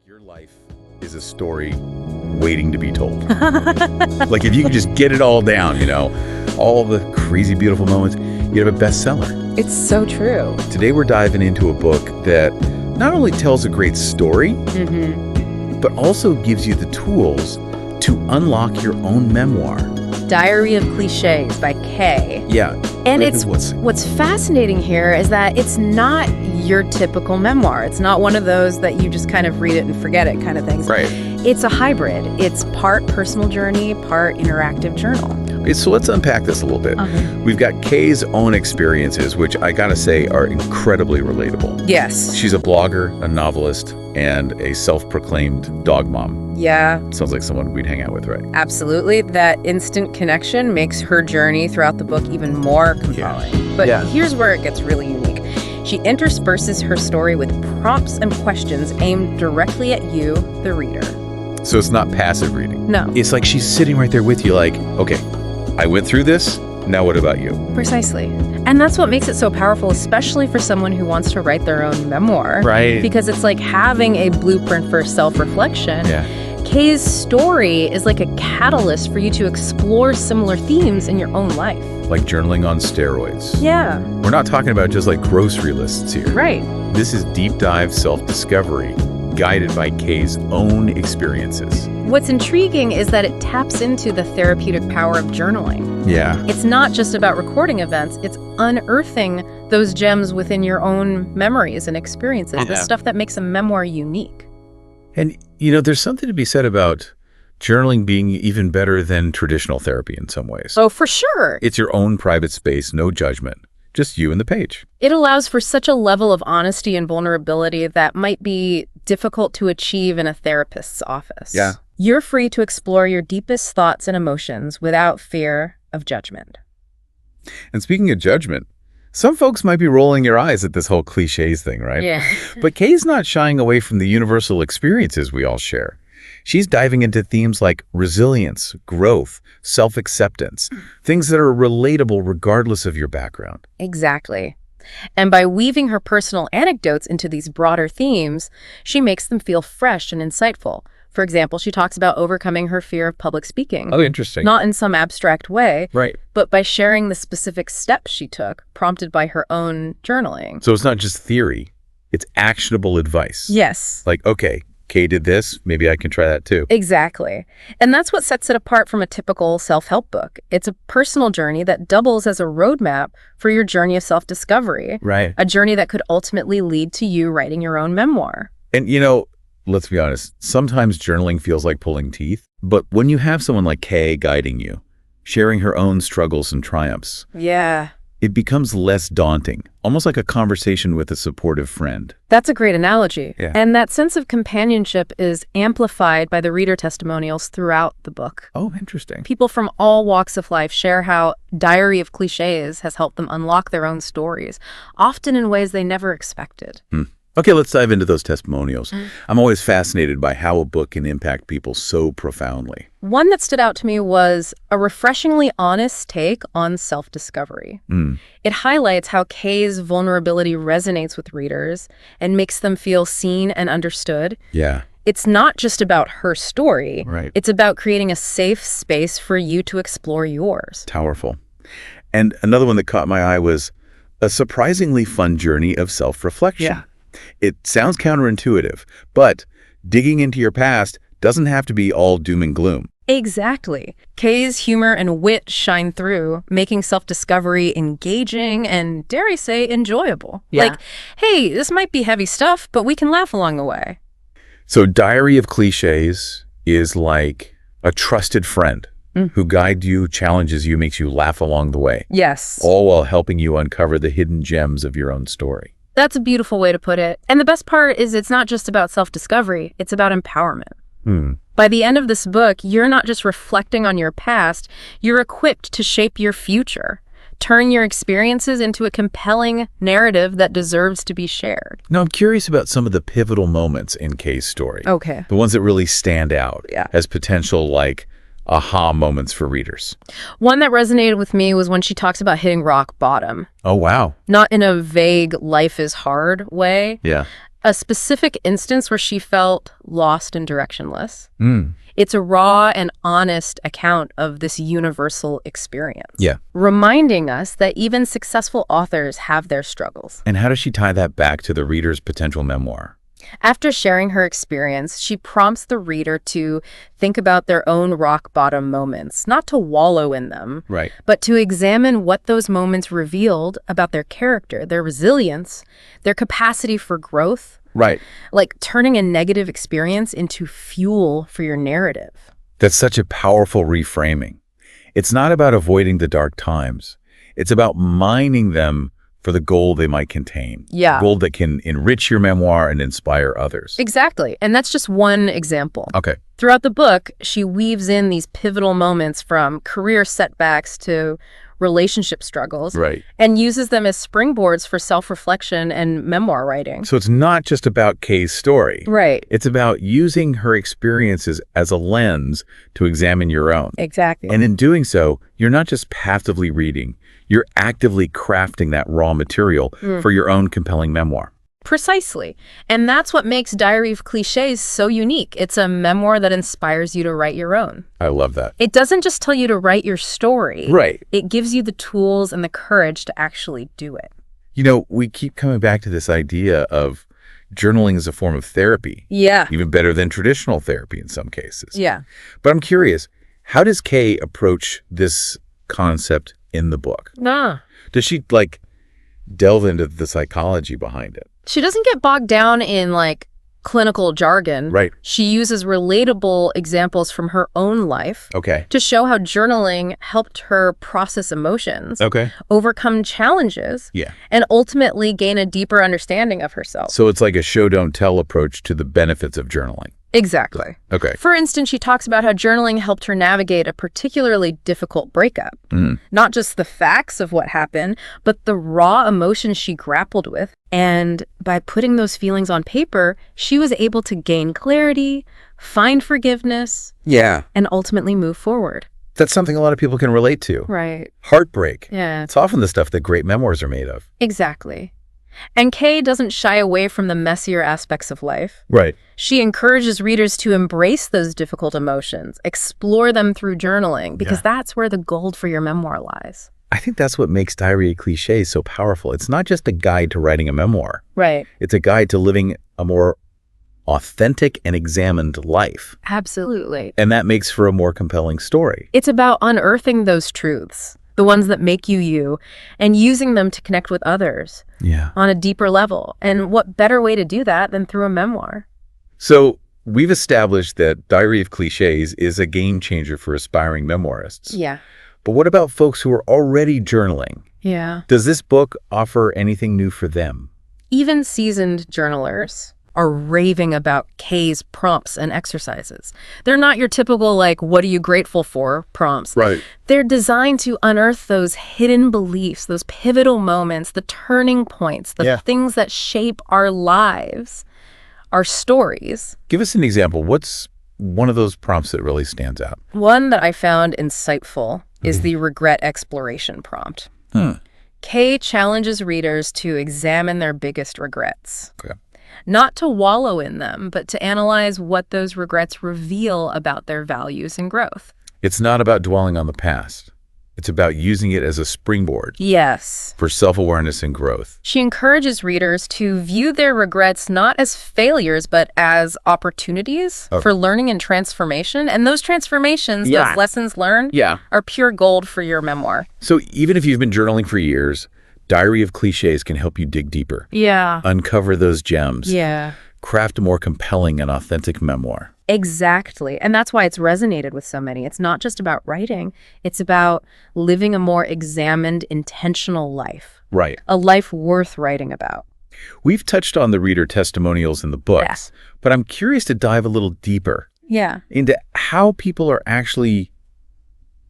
Your life is a story waiting to be told. Like if you could just get it all down, all the crazy, beautiful moments, you'd have a bestseller. It's so true. Today we're diving into a book that not only tells a great story, but also gives you the tools to unlock your own memoir. Diary of Clichés by Kay. Yeah. And what's fascinating here is that it's not your typical memoir. It's not one of those that you just kind of read it and forget it kind of things. Right. It's a hybrid. It's part personal journey, part interactive journal. Okay, so let's unpack this a little bit. We've got Kay's own experiences, which I gotta say are incredibly relatable. Yes. She's a blogger, a novelist, and a self-proclaimed dog mom. Yeah. Sounds like someone we'd hang out with, right? Absolutely. That instant connection makes her journey throughout the book even more compelling. But here's where it gets really unique. She intersperses her story with prompts and questions aimed directly at you, the reader. So it's not passive reading. No. It's like she's sitting right there with you like, okay, I went through this, now what about you? Precisely. And that's what makes it so powerful, especially for someone who wants to write their own memoir. Right. Because it's like having a blueprint for self-reflection. Yeah. Kay's story is like a catalyst for you to explore similar themes in your own life. Like journaling on steroids. Yeah. We're not talking about just like grocery lists here. Right. This is deep dive self-discovery, guided by Kay's own experiences. What's intriguing is that it taps into the therapeutic power of journaling. Yeah. It's not just about recording events, it's unearthing those gems within your own memories and experiences, the stuff that makes a memoir unique. And, there's something to be said about journaling being even better than traditional therapy in some ways. Oh, for sure. It's your own private space, no judgment, just you and the page. It allows for such a level of honesty and vulnerability that might be difficult to achieve in a therapist's office. Yeah. You're free to explore your deepest thoughts and emotions without fear of judgment. And speaking of judgment, some folks might be rolling your eyes at this whole cliches thing, right? Yeah. But Kay's not shying away from the universal experiences we all share. She's diving into themes like resilience, growth, self-acceptance, things that are relatable regardless of your background. Exactly. And by weaving her personal anecdotes into these broader themes, she makes them feel fresh and insightful. For example, she talks about overcoming her fear of public speaking. Oh, interesting. Not in some abstract way, right, but by sharing the specific steps she took, prompted by her own journaling. So it's not just theory, it's actionable advice. Yes. Like, okay, Kay did this, maybe I can try that too. Exactly. And that's what sets it apart from a typical self-help book. It's a personal journey that doubles as a roadmap for your journey of self-discovery. Right. A journey that could ultimately lead to you writing your own memoir. And let's be honest, sometimes journaling feels like pulling teeth, but when you have someone like Kay guiding you, sharing her own struggles and triumphs, it becomes less daunting, almost like a conversation with a supportive friend. That's a great analogy. Yeah. And that sense of companionship is amplified by the reader testimonials throughout the book. Oh, interesting. People from all walks of life share how Diary of Clichés has helped them unlock their own stories, often in ways they never expected. Okay, let's dive into those testimonials. I'm always fascinated by how a book can impact people so profoundly. One that stood out to me was a refreshingly honest take on self-discovery. It highlights how Kay's vulnerability resonates with readers and makes them feel seen and understood. Yeah. It's not just about her story. Right. It's about creating a safe space for you to explore yours. Powerful. And another one that caught my eye was a surprisingly fun journey of self-reflection. Yeah. It sounds counterintuitive, but digging into your past doesn't have to be all doom and gloom. Exactly. Kay's humor and wit shine through, making self-discovery engaging and, dare I say, enjoyable. Yeah. Like, hey, this might be heavy stuff, but we can laugh along the way. So Diary of Clichés is like a trusted friend who guides you, challenges you, makes you laugh along the way. Yes. All while helping you uncover the hidden gems of your own story. That's a beautiful way to put it. And the best part is it's not just about self-discovery, it's about empowerment. By the end of this book, you're not just reflecting on your past, you're equipped to shape your future. Turn your experiences into a compelling narrative that deserves to be shared. Now, I'm curious about some of the pivotal moments in Kay's story. Okay. The ones that really stand out as potential, like, aha moments for readers. One that resonated with me was when she talks about hitting rock bottom. Oh, wow. Not in a vague life is hard way. Yeah. a specific instance where she felt lost and directionless. Mm. It's a raw and honest account of this universal experience. Yeah. Reminding us that even successful authors have their struggles. And how does she tie that back to the reader's potential memoir? After sharing her experience, she prompts the reader to think about their own rock-bottom moments, not to wallow in them, Right. but to examine what those moments revealed about their character, their resilience, their capacity for growth, Right. like turning a negative experience into fuel for your narrative. That's such a powerful reframing. It's not about avoiding the dark times. It's about mining them for the gold they might contain. Yeah. Gold that can enrich your memoir and inspire others. Exactly. And that's just one example. Okay. Throughout the book, she weaves in these pivotal moments from career setbacks to relationship struggles, Right. and uses them as springboards for self-reflection and memoir writing. So it's not just about Kay's story. Right. It's about using her experiences as a lens to examine your own. Exactly. And in doing so, you're not just passively reading, you're actively crafting that raw material for your own compelling memoir. Precisely. And that's what makes Diary of Clichés so unique. It's a memoir that inspires you to write your own. I love that. It doesn't just tell you to write your story. Right. It gives you the tools and the courage to actually do it. You know, we keep coming back to this idea of journaling as a form of therapy. Yeah. Even better than traditional therapy in some cases. Yeah. But I'm curious, how does Kay approach this concept in the book? Nah. Does she, delve into the psychology behind it? She doesn't get bogged down in clinical jargon. Right. She uses relatable examples from her own life Okay. to show how journaling helped her process emotions, Okay. overcome challenges, Yeah. and ultimately gain a deeper understanding of herself. So it's like a show don't tell approach to the benefits of journaling. Exactly. Okay. For instance, she talks about how journaling helped her navigate a particularly difficult breakup. Not just the facts of what happened, but the raw emotions she grappled with. And by putting those feelings on paper, she was able to gain clarity, find forgiveness, Yeah. and ultimately move forward. That's something a lot of people can relate to. Right. Heartbreak. Yeah. It's often the stuff that great memoirs are made of. Exactly. And Kay doesn't shy away from the messier aspects of life. Right. She encourages readers to embrace those difficult emotions, explore them through journaling, because that's where the gold for your memoir lies. I think that's what makes Diary of Clichés so powerful. It's not just a guide to writing a memoir. Right. It's a guide to living a more authentic and examined life. Absolutely. And that makes for a more compelling story. It's about unearthing those truths, the ones that make you you, and using them to connect with others Yeah. on a deeper level. And what better way to do that than through a memoir? So we've established that Diary of Clichés is a game changer for aspiring memoirists. Yeah. But what about folks who are already journaling? Yeah. Does this book offer anything new for them? Even seasoned journalers are raving about Kay's prompts and exercises. They're not your typical, what are you grateful for prompts. Right. They're designed to unearth those hidden beliefs, those pivotal moments, the turning points, the things that shape our lives, our stories. Give us an example. What's one of those prompts that really stands out? One that I found insightful is the regret exploration prompt. Kay challenges readers to examine their biggest regrets. Okay. Not to wallow in them, but to analyze what those regrets reveal about their values and growth. It's not about dwelling on the past. It's about using it as a springboard Yes. for self-awareness and growth. She encourages readers to view their regrets not as failures, but as opportunities for learning and transformation. And those transformations, those lessons learned, are pure gold for your memoir. So even if you've been journaling for years, Diary of Clichés can help you dig deeper. Yeah. Uncover those gems. Yeah. Craft a more compelling and authentic memoir. Exactly. And that's why it's resonated with so many. It's not just about writing. It's about living a more examined, intentional life. Right. A life worth writing about. We've touched on the reader testimonials in the books, but I'm curious to dive a little deeper into how people are actually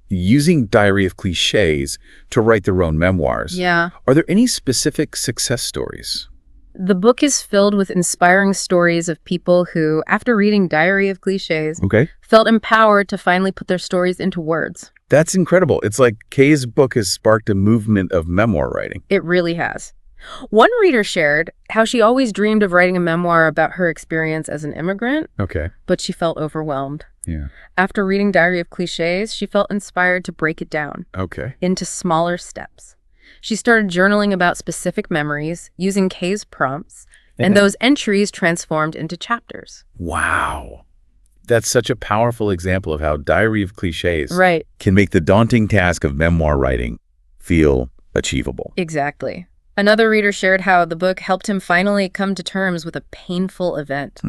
using Diary of Clichés to write their own memoirs. Yeah. Are there any specific success stories? The book is filled with inspiring stories of people who, after reading Diary of Clichés, felt empowered to finally put their stories into words. That's incredible. It's like Kay's book has sparked a movement of memoir writing. It really has. One reader shared how she always dreamed of writing a memoir about her experience as an immigrant, Okay. but she felt overwhelmed. Yeah. After reading Diary of Clichés, she felt inspired to break it down Okay. into smaller steps. She started journaling about specific memories, using Kay's prompts, and those entries transformed into chapters. Wow. That's such a powerful example of how Diary of Clichés Right. can make the daunting task of memoir writing feel achievable. Exactly. Another reader shared how the book helped him finally come to terms with a painful event.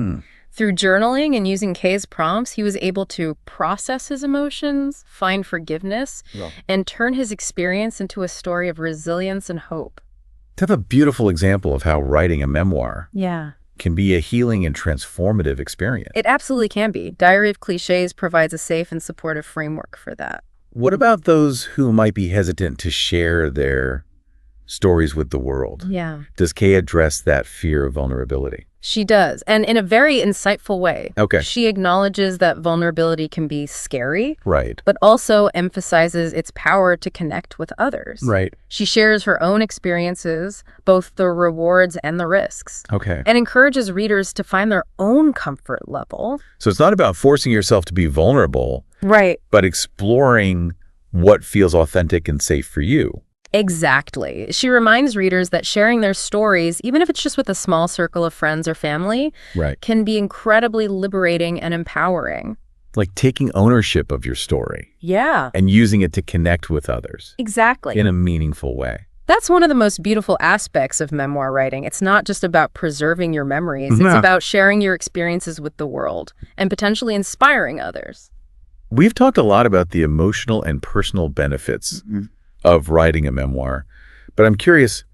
Through journaling and using Kay's prompts, he was able to process his emotions, find forgiveness, and turn his experience into a story of resilience and hope. That's a beautiful example of how writing a memoir Yeah. can be a healing and transformative experience. It absolutely can be. Diary of Clichés provides a safe and supportive framework for that. What about those who might be hesitant to share their stories with the world? Yeah. Does Kay address that fear of vulnerability? She does, and in a very insightful way. Okay. She acknowledges that vulnerability can be scary, Right. but also emphasizes its power to connect with others. Right. She shares her own experiences, both the rewards and the risks, Okay. and encourages readers to find their own comfort level. So it's not about forcing yourself to be vulnerable, Right. but exploring what feels authentic and safe for you. Exactly. She reminds readers that sharing their stories, even if it's just with a small circle of friends or family, Right. can be incredibly liberating and empowering. Like taking ownership of your story Yeah. and using it to connect with others Exactly. in a meaningful way. That's one of the most beautiful aspects of memoir writing. It's not just about preserving your memories. It's No. about sharing your experiences with the world and potentially inspiring others. We've talked a lot about the emotional and personal benefits of writing a memoir, but I'm curious,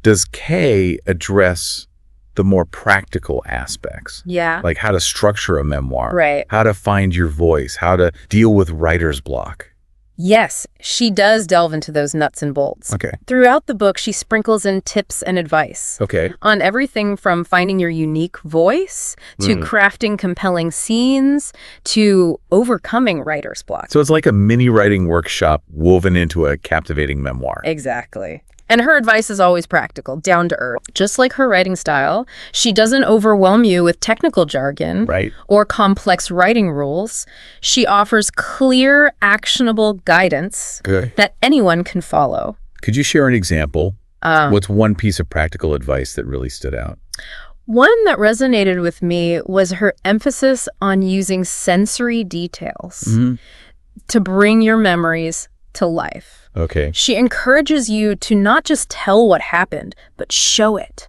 does Kay address the more practical aspects? Yeah. Like how to structure a memoir, Right. how to find your voice, how to deal with writer's block? Yes, she does delve into those nuts and bolts. Okay. Throughout the book, she sprinkles in tips and advice Okay. on everything from finding your unique voice to crafting compelling scenes to overcoming writer's block. So it's like a mini writing workshop woven into a captivating memoir. Exactly. And her advice is always practical, down to earth. Just like her writing style, she doesn't overwhelm you with technical jargon Right. or complex writing rules. She offers clear, actionable guidance Good. that anyone can follow. Could you share an example? What's one piece of practical advice that really stood out? One that resonated with me was her emphasis on using sensory details to bring your memories to life. Okay. She encourages you to not just tell what happened, but show it.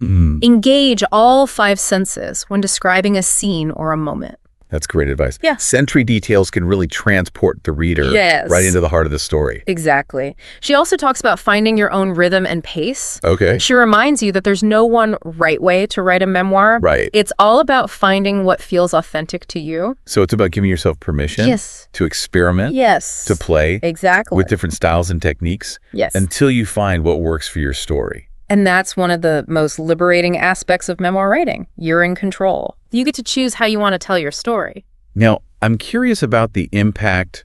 Engage all 5 senses when describing a scene or a moment. That's great advice. Yeah. Sensory details can really transport the reader Yes. right into the heart of the story. Exactly. She also talks about finding your own rhythm and pace. Okay. She reminds you that there's no one right way to write a memoir. Right. It's all about finding what feels authentic to you. So it's about giving yourself permission Yes. to experiment, Yes. to play Exactly. with different styles and techniques Yes. until you find what works for your story. And that's one of the most liberating aspects of memoir writing. You're in control. You get to choose how you want to tell your story. Now, I'm curious about the impact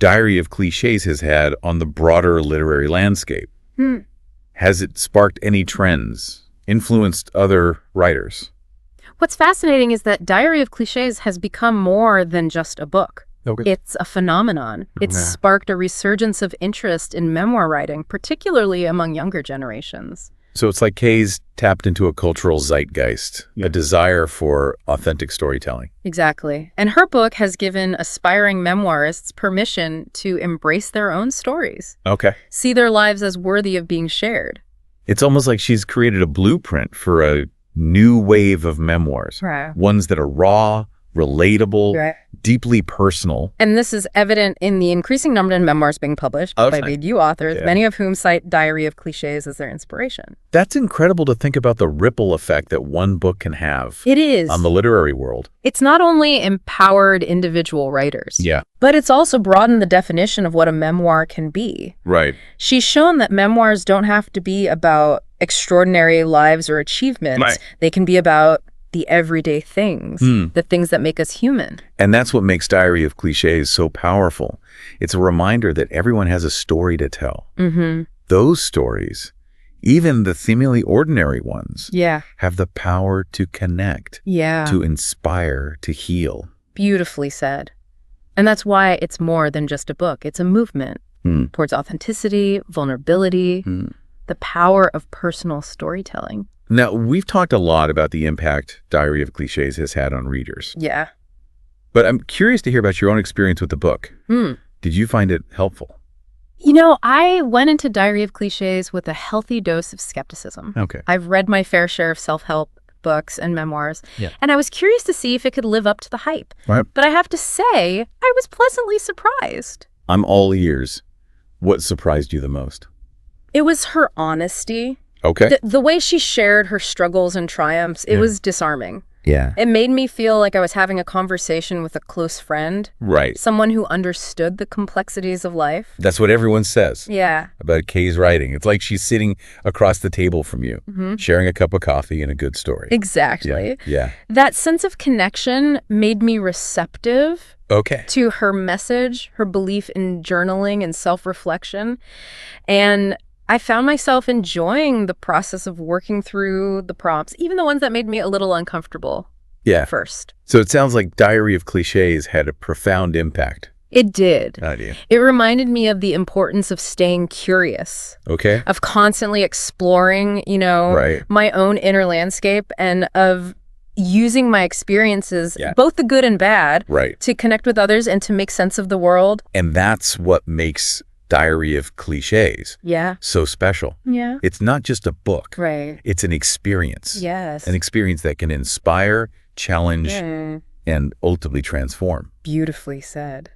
Diary of Clichés has had on the broader literary landscape. Has it sparked any trends, influenced other writers? What's fascinating is that Diary of Clichés has become more than just a book. Okay. It's a phenomenon. It's sparked a resurgence of interest in memoir writing, particularly among younger generations. So it's like Kay's tapped into a cultural zeitgeist, a desire for authentic storytelling. Exactly. And her book has given aspiring memoirists permission to embrace their own stories, Okay. see their lives as worthy of being shared. It's almost like she's created a blueprint for a new wave of memoirs. Right. Ones that are raw, relatable, Right. deeply personal. And this is evident in the increasing number of memoirs being published by big U authors, many of whom cite Diary of Clichés as their inspiration. That's incredible to think about the ripple effect that one book can have It is. on the literary world. It's not only empowered individual writers, Yeah. but it's also broadened the definition of what a memoir can be. Right. She's shown that memoirs don't have to be about extraordinary lives or achievements. Right. They can be about the everyday things, the things that make us human. And that's what makes Diary of Clichés so powerful. It's a reminder that everyone has a story to tell. Those stories, Even the seemingly ordinary ones Yeah. have the power to connect, Yeah. to inspire, to heal. Beautifully said. And that's why it's more than just a book. It's a movement towards authenticity, vulnerability, the power of personal storytelling. Now, we've talked a lot about the impact Diary of Clichés has had on readers. Yeah. But I'm curious to hear about your own experience with the book. Did you find it helpful? You know, I went into Diary of Clichés with a healthy dose of skepticism. Okay. I've read my fair share of self-help books and memoirs, and I was curious to see if it could live up to the hype. Right. But I have to say, I was pleasantly surprised. I'm all ears. What surprised you the most? It was her honesty. Okay. The way she shared her struggles and triumphs, it was disarming. Yeah. It made me feel like I was having a conversation with a close friend. Right. Someone who understood the complexities of life. That's what everyone says Yeah. about Kay's writing. It's like she's sitting across the table from you, sharing a cup of coffee and a good story. Exactly. Yeah. That sense of connection made me receptive Okay. to her message, her belief in journaling and self-reflection. And I found myself enjoying the process of working through the prompts, even the ones that made me a little uncomfortable first. So it sounds like Diary of Clichés had a profound impact. It did. How do you? It reminded me of the importance of staying curious, Okay. of constantly exploring, my own inner landscape, and of using my experiences, both the good and bad, to connect with others and to make sense of the world. And that's what makes Diary of Clichés so special. Yeah. It's not just a book. Right. It's an experience. Yes. An experience that can inspire, challenge, and ultimately transform. Beautifully said.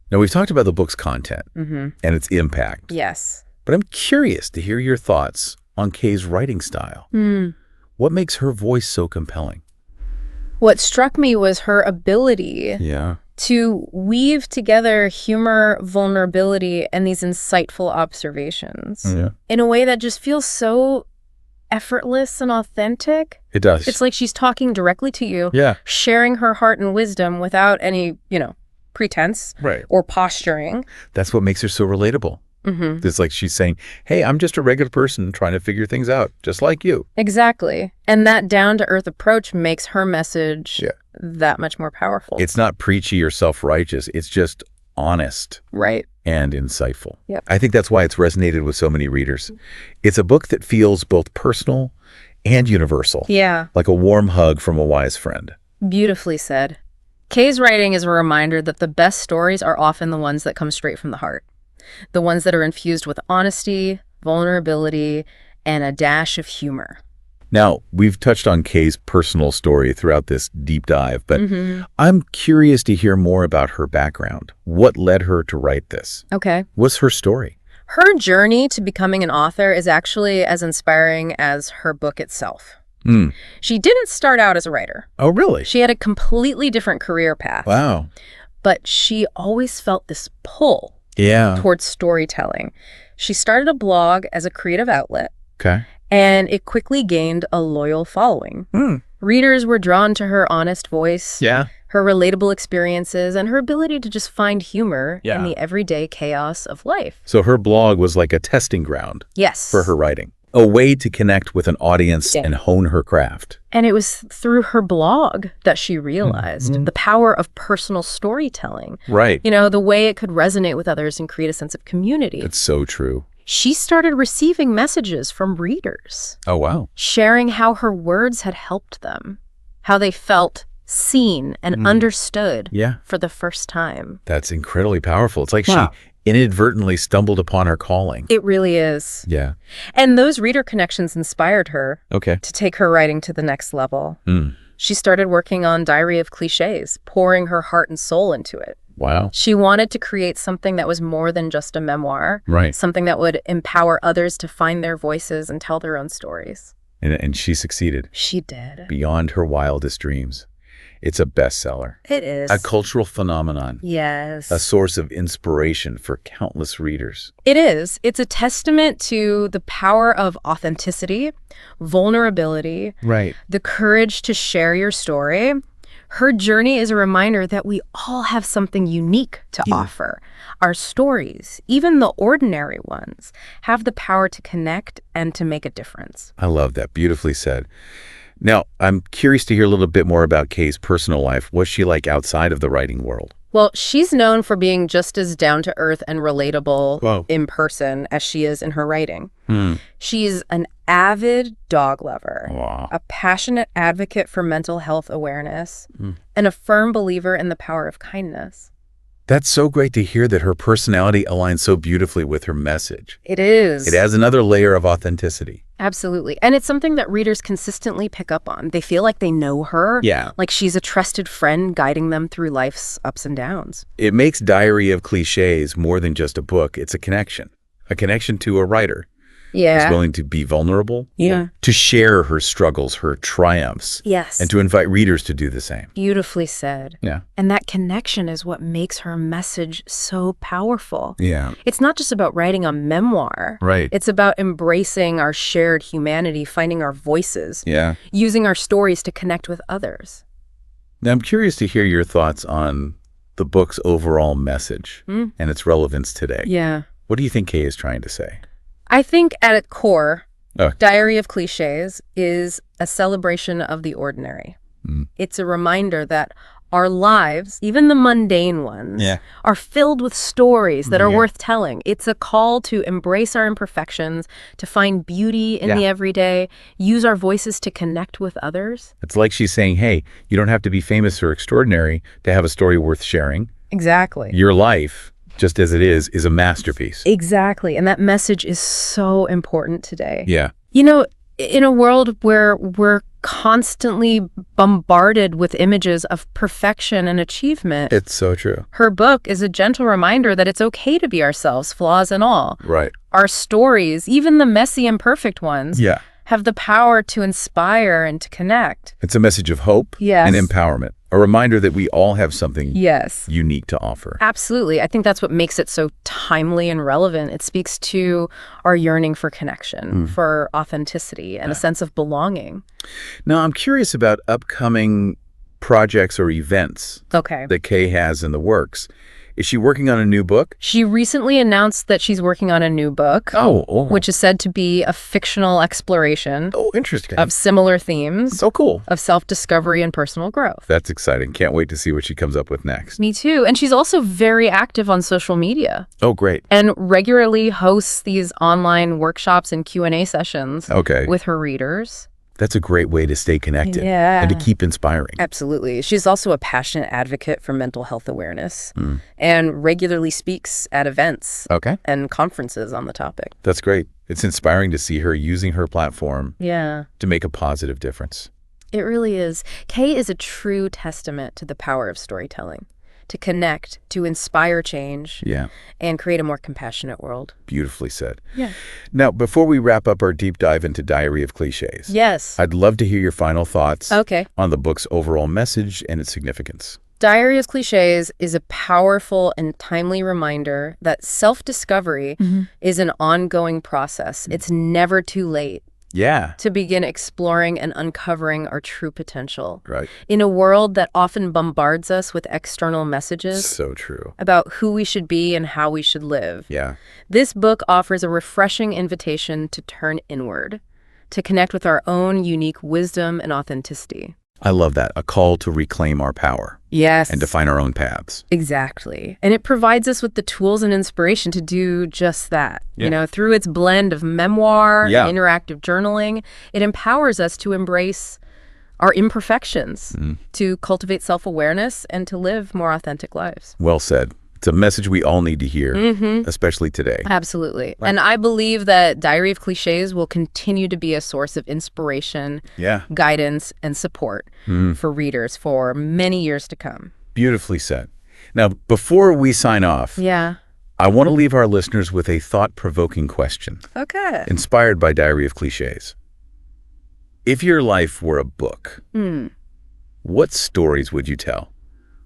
Now, we've talked about the book's content and its impact. Yes. But I'm curious to hear your thoughts on Kay's writing style. What makes her voice so compelling? What struck me was her ability to weave together humor, vulnerability, and these insightful observations in a way that just feels so effortless and authentic. It does. It's like she's talking directly to you, sharing her heart and wisdom without any, pretense or posturing. That's what makes her so relatable. It's like she's saying, hey, I'm just a regular person trying to figure things out, just like you. Exactly. And that down-to-earth approach makes her message that much more powerful. It's not preachy or self-righteous. It's just honest. Right. And insightful. Yep. I think that's why it's resonated with so many readers. It's a book that feels both personal and universal. Yeah. Like a warm hug from a wise friend. Beautifully said. Kay's writing is a reminder that the best stories are often the ones that come straight from the heart. The ones that are infused with honesty, vulnerability, and a dash of humor. Now, we've touched on Kay's personal story throughout this deep dive, but I'm curious to hear more about her background. What led her to write this? Okay. What's her story? Her journey to becoming an author is actually as inspiring as her book itself. She didn't start out as a writer. Oh, really? She had a completely different career path. Wow. But she always felt this pull towards storytelling. She started a blog as a creative outlet. Okay. And it quickly gained a loyal following. Readers were drawn to her honest voice, her relatable experiences, and her ability to just find humor in the everyday chaos of life. So her blog was like a testing ground for her writing. A way to connect with an audience and hone her craft. And it was through her blog that she realized the power of personal storytelling. Right. The way it could resonate with others and create a sense of community. It's so true. She started receiving messages from readers. Oh, wow. Sharing how her words had helped them, how they felt seen and understood for the first time. That's incredibly powerful. It's like she inadvertently stumbled upon her calling. It really is. Yeah. And those reader connections inspired her to take her writing to the next level. She started working on Diary of Clichés, pouring her heart and soul into it. Wow. She wanted to create something that was more than just a memoir. Right. Something that would empower others to find their voices and tell their own stories. And she succeeded. She did. Beyond her wildest dreams. It's a bestseller. It is. A cultural phenomenon. Yes. A source of inspiration for countless readers. It is. It's a testament to the power of authenticity, vulnerability, right, the courage to share your story, Her journey is a reminder that we all have something unique to offer. Our stories, even the ordinary ones, have the power to connect and to make a difference. I love that. Beautifully said. Now, I'm curious to hear a little bit more about Kay's personal life. What's she like outside of the writing world? Well, she's known for being just as down-to-earth and relatable in person as she is in her writing. She's an avid dog lover, a passionate advocate for mental health awareness, and a firm believer in the power of kindness. That's so great to hear that her personality aligns so beautifully with her message. It is. It adds another layer of authenticity. Absolutely. And it's something that readers consistently pick up on. They feel like they know her. Yeah. Like she's a trusted friend guiding them through life's ups and downs. It makes Diary of Clichés more than just a book. It's a connection to a writer. Yeah. Who's willing to be vulnerable. Yeah. To share her struggles, her triumphs. Yes. And to invite readers to do the same. Beautifully said. Yeah. And that connection is what makes her message so powerful. Yeah. It's not just about writing a memoir. Right. It's about embracing our shared humanity, finding our voices. Yeah. Using our stories to connect with others. Now, I'm curious to hear your thoughts on the book's overall message and its relevance today. Yeah. What do you think Kay is trying to say? I think at its core, Diary of Clichés is a celebration of the ordinary. It's a reminder that our lives, even the mundane ones, are filled with stories that are worth telling. It's a call to embrace our imperfections, to find beauty in the everyday, use our voices to connect with others. It's like she's saying, hey, you don't have to be famous or extraordinary to have a story worth sharing. Exactly. Your life, just as it is a masterpiece. Exactly. And that message is so important today. Yeah. You know, in a world where we're constantly bombarded with images of perfection and achievement. It's so true. Her book is a gentle reminder that it's okay to be ourselves, flaws and all. Right. Our stories, even the messy, imperfect ones, have the power to inspire and to connect. It's a message of hope and empowerment. A reminder that we all have something unique to offer. Absolutely. I think that's what makes it so timely and relevant. It speaks to our yearning for connection, for authenticity, and a sense of belonging. Now, I'm curious about upcoming projects or events that Kay has in the works. Is she working on a new book? She recently announced that she's working on a new book, which is said to be a fictional exploration interesting. Of similar themes. So cool. Of self-discovery and personal growth. That's exciting. Can't wait to see what she comes up with next. Me too. And she's also very active on social media. Oh, great. And regularly hosts these online workshops and Q&A sessions with her readers. That's a great way to stay connected and to keep inspiring. Absolutely. She's also a passionate advocate for mental health awareness and regularly speaks at events and conferences on the topic. That's great. It's inspiring to see her using her platform to make a positive difference. It really is. Kay is a true testament to the power of storytelling. To connect, to inspire change, and create a more compassionate world. Beautifully said. Yeah. Now, before we wrap up our deep dive into Diary of Clichés, I'd love to hear your final thoughts on the book's overall message and its significance. Diary of Clichés is a powerful and timely reminder that self-discovery is an ongoing process. It's never too late. To begin exploring and uncovering our true potential. Right. In a world that often bombards us with external messages. So true. About who we should be and how we should live. Yeah. This book offers a refreshing invitation to turn inward, to connect with our own unique wisdom and authenticity. I love that. A call to reclaim our power. Yes. And define our own paths. Exactly. And it provides us with the tools and inspiration to do just that. You know, through its blend of memoir, interactive journaling, it empowers us to embrace our imperfections, to cultivate self-awareness, and to live more authentic lives. Well said. It's a message we all need to hear, especially today. Absolutely. Right. And I believe that Diary of Clichés will continue to be a source of inspiration, guidance, and support for readers for many years to come. Beautifully said. Now, before we sign off, I want to leave our listeners with a thought-provoking question. Inspired by Diary of Clichés. If your life were a book, what stories would you tell?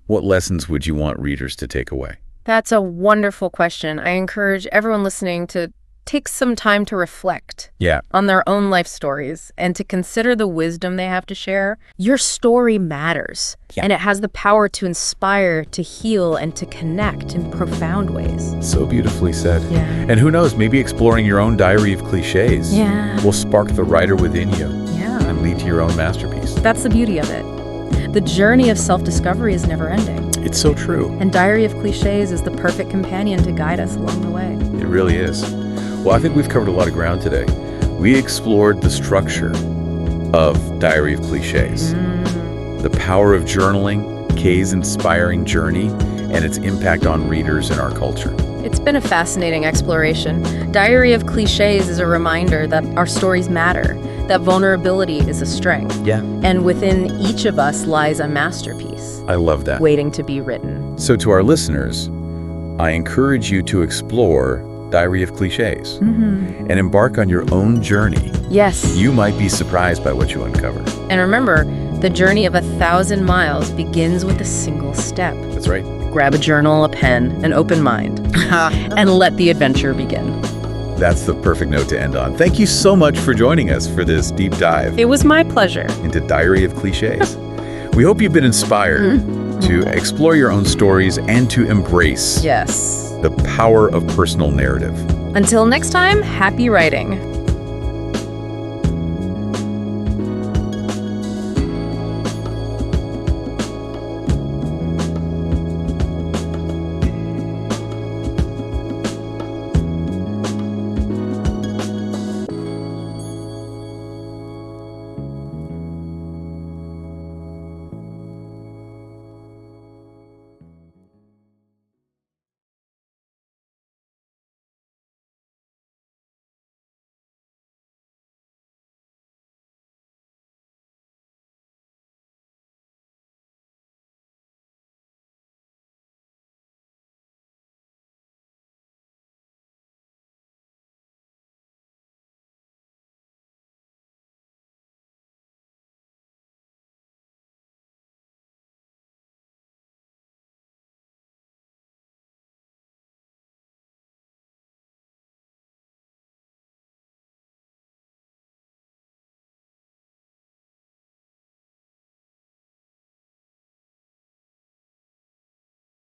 What lessons would you want readers to take away? That's a wonderful question. I encourage everyone listening to takes some time to reflect on their own life stories and to consider the wisdom they have to share, your story matters. And it has the power to inspire, to heal, and to connect in profound ways. So beautifully said. Yeah. And who knows, maybe exploring your own diary of cliches will spark the writer within you and lead to your own masterpiece. That's the beauty of it. The journey of self-discovery is never ending. It's so true. And Diary of Clichés is the perfect companion to guide us along the way. It really is. Well, I think we've covered a lot of ground today. We explored the structure of Diary of Clichés, the power of journaling, Kay's inspiring journey, and its impact on readers in our culture. It's been a fascinating exploration. Diary of Clichés is a reminder that our stories matter, that vulnerability is a strength. And within each of us lies a masterpiece. I love that. Waiting to be written. So to our listeners, I encourage you to explore Diary of Clichés and embark on your own journey. Yes. You might be surprised by what you uncover. And remember, the journey of 1,000 miles begins with a single step. That's right. Grab a journal, a pen, an open mind, and let the adventure begin. That's the perfect note to end on. Thank you so much for joining us for this deep dive. It was my pleasure. Into Diary of Clichés. We hope you've been inspired to explore your own stories and to embrace the power of personal narrative. Until next time, happy writing.